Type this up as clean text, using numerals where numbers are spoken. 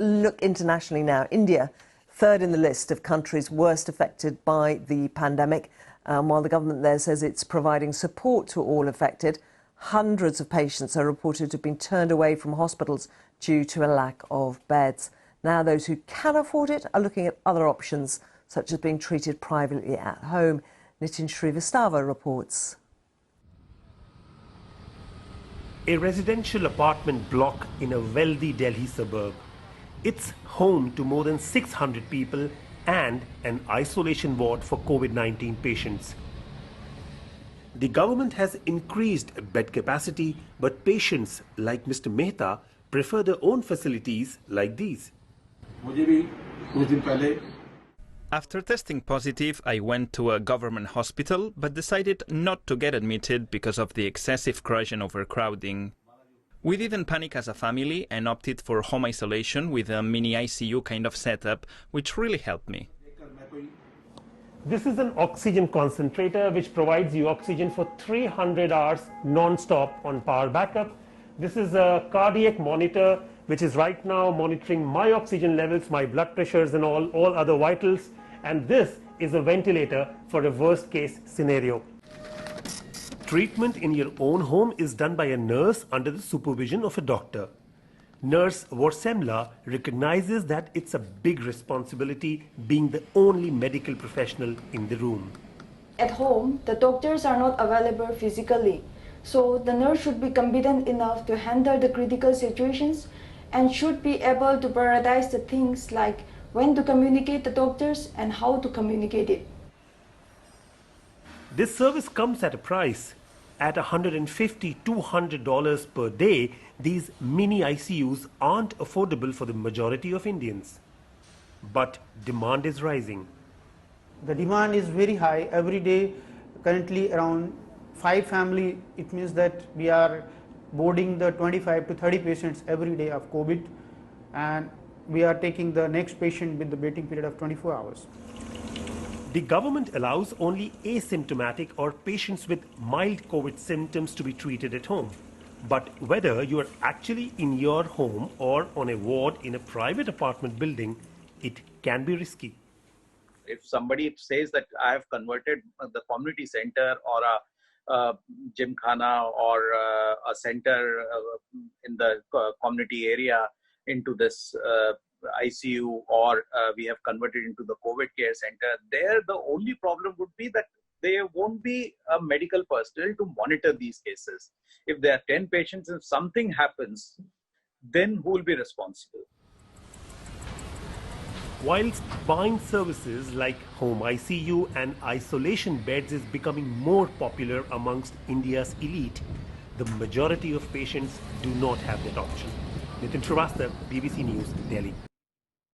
look internationally now. India, third in the list of countries worst affected by the pandemic. While the government there says it's providing support to all affected, hundreds of patients are reported to have been turned away from hospitals due to a lack of beds. Now those who can afford it are looking at other options, such as being treated privately at home. Nitin Srivastava reports. A residential apartment block in a wealthy Delhi suburb. It's home to more than 600 people and an isolation ward for COVID-19 patients. The government has increased bed capacity, but patients like Mr. Mehta prefer their own facilities like these. After testing positive, I went to a government hospital, but decided not to get admitted because of the excessive crush and overcrowding. We didn't panic as a family and opted for home isolation with a mini ICU kind of setup, which really helped me. This is an oxygen concentrator which provides you oxygen for 300 hours non-stop on power backup. This is a cardiac monitor which is right now monitoring my oxygen levels, my blood pressures and all other vitals. And this is a ventilator for a worst case scenario. Treatment in your own home is done by a nurse under the supervision of a doctor. Nurse Vorsemla recognizes that it's a big responsibility being the only medical professional in the room. At home, the doctors are not available physically, so the nurse should be competent enough to handle the critical situations and should be able to prioritize the things like when to communicate the doctors and how to communicate it. This service comes at a price. At $150 to $200 per day, these mini ICUs aren't affordable for the majority of Indians. But demand is rising. The demand is very high. Every day, currently around 5 families, it means that we are boarding the 25 to 30 patients every day of COVID, and we are taking the next patient with the waiting period of 24 hours. The government allows only asymptomatic or patients with mild COVID symptoms to be treated at home. But whether you are actually in your home or on a ward in a private apartment building, it can be risky. If somebody says that I have converted the community center or a gymkhana or a center in the community area into this ICU, or we have converted into the COVID care center, there the only problem would be that there won't be a medical personnel to monitor these cases. If there are 10 patients, if something happens, then who will be responsible? Whilst buying services like home ICU and isolation beds is becoming more popular amongst India's elite, the majority of patients do not have that option. Nitin Srivastava, BBC News, Delhi.